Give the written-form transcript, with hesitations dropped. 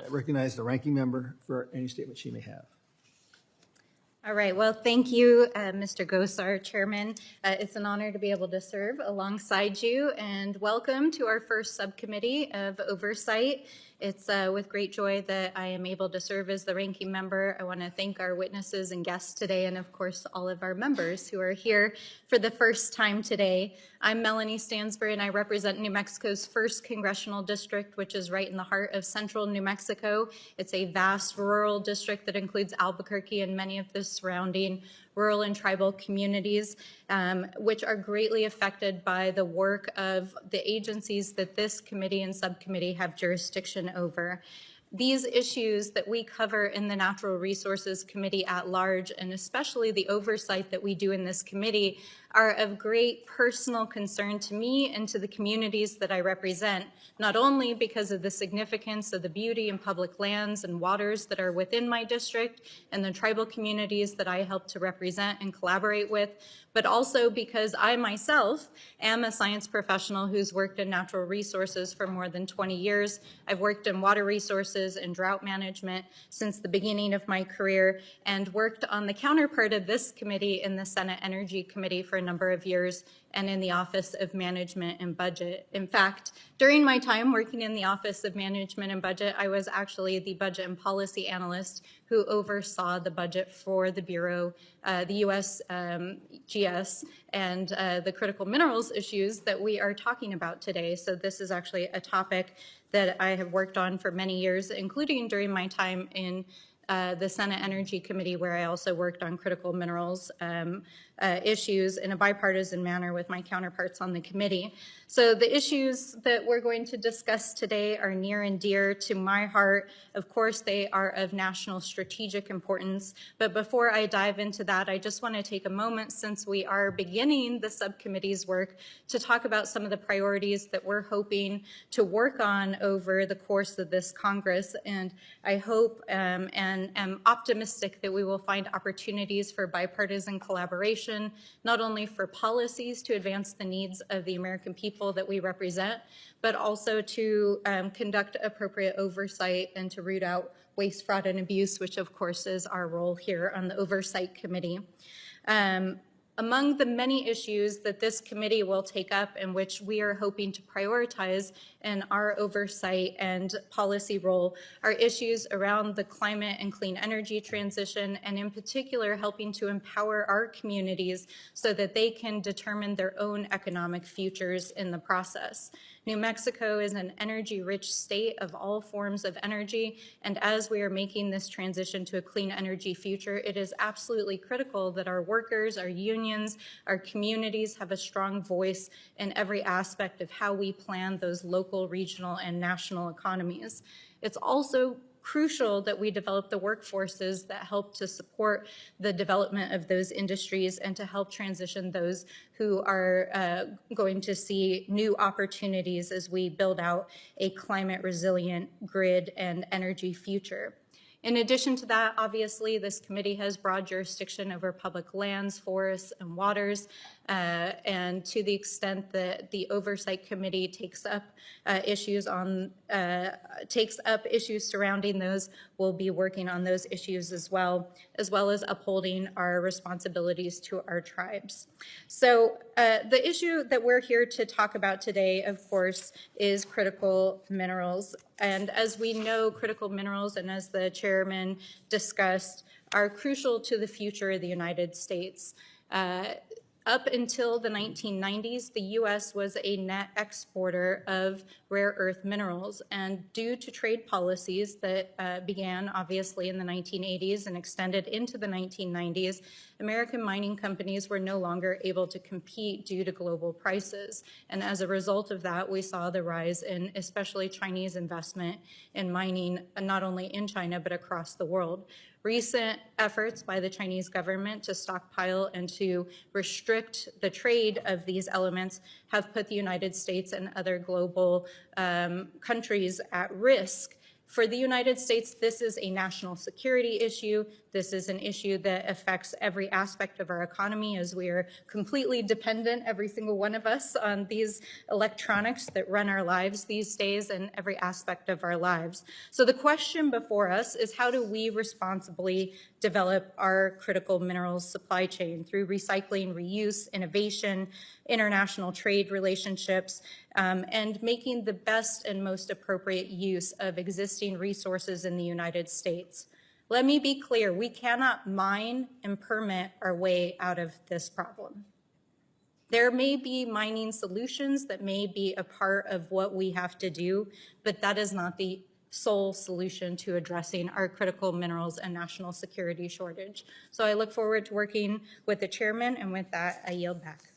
recognize the ranking member for any statement she may have. All right, well, thank you, Mr. Gosar, Chairman. It's an honor to be able to serve alongside you, and welcome to our first subcommittee of oversight. It's with great joy that I am able to serve as the ranking member. I want to thank our witnesses and guests today, and of course, all of our members who are here for the first time today. I'm Melanie Stansbury, and I represent New Mexico's 1st Congressional District, which is right in the heart of central New Mexico. It's a vast rural district that includes Albuquerque and many of the surrounding rural and tribal communities, which are greatly affected by the work of the agencies that this committee and subcommittee have jurisdiction over. These issues that we cover in the Natural Resources Committee at large, and especially the oversight that we do in this committee, are of great personal concern to me and to the communities that I represent, not only because of the significance of the beauty and public lands and waters that are within my district and the tribal communities that I help to represent and collaborate with, but also because I myself am a science professional who's worked in natural resources for more than 20 years. I've worked in water resources and drought management since the beginning of my career, and worked on the counterpart of this committee in the Senate Energy Committee for a number of years, and in the Office of Management and Budget. In fact, during my time working in the Office of Management and Budget, I was actually the budget and policy analyst who oversaw the budget for the Bureau, the USGS, and the critical minerals issues that we are talking about today. So this is actually a topic that I have worked on for many years, including during my time in the Senate Energy Committee, where I also worked on critical minerals issues in a bipartisan manner with my counterparts on the committee. So the issues that we're going to discuss today are near and dear to my heart. Of course, they are of national strategic importance. But before I dive into that, I just want to take a moment, since we are beginning the subcommittee's work, to talk about some of the priorities that we're hoping to work on over the course of this Congress. And I hope and am optimistic that we will find opportunities for bipartisan collaboration, not only for policies to advance the needs of the American people that we represent, but also to conduct appropriate oversight and to root out waste, fraud, and abuse, which of course is our role here on the Oversight Committee. Among the many issues that this committee will take up and which we are hoping to prioritize in our oversight and policy role are issues around the climate and clean energy transition, and in particular helping to empower our communities so that they can determine their own economic futures in the process. New Mexico is an energy-rich state of all forms of energy, and as we are making this transition to a clean energy future, it is absolutely critical that our workers, our unions, our communities have a strong voice in every aspect of how we plan those local, regional, and national economies. It's also crucial that we develop the workforces that help to support the development of those industries and to help transition those who are going to see new opportunities as we build out a climate resilient grid and energy future. In addition to that, obviously, this committee has broad jurisdiction over public lands, forests, and waters, and to the extent that the Oversight Committee takes up issues surrounding those, we'll be working on those issues as well as upholding our responsibilities to our tribes. So the issue that we're here to talk about today, of course, is critical minerals. And as we know, critical minerals, and as the chairman discussed, are crucial to the future of the United States. Up until the 1990s, the U.S. was a net exporter of rare earth minerals, and due to trade policies that began obviously in the 1980s and extended into the 1990s, American mining companies were no longer able to compete due to global prices. And as a result of that, we saw the rise in especially Chinese investment in mining, not only in China, but across the world. Recent efforts by the Chinese government to stockpile and to restrict the trade of these elements have put the United States and other global countries at risk For the United States, this is a national security issue. This is an issue that affects every aspect of our economy, as we are completely dependent, every single one of us, on these electronics that run our lives these days and every aspect of our lives. So the question before us is, how do we responsibly develop our critical minerals supply chain through recycling, reuse, innovation, international trade relationships, and making the best and most appropriate use of existing resources in the United States. Let me be clear, we cannot mine and permit our way out of this problem. There may be mining solutions that may be a part of what we have to do, but that is not the sole solution to addressing our critical minerals and national security shortage. So I look forward to working with the chairman, and with that, I yield back.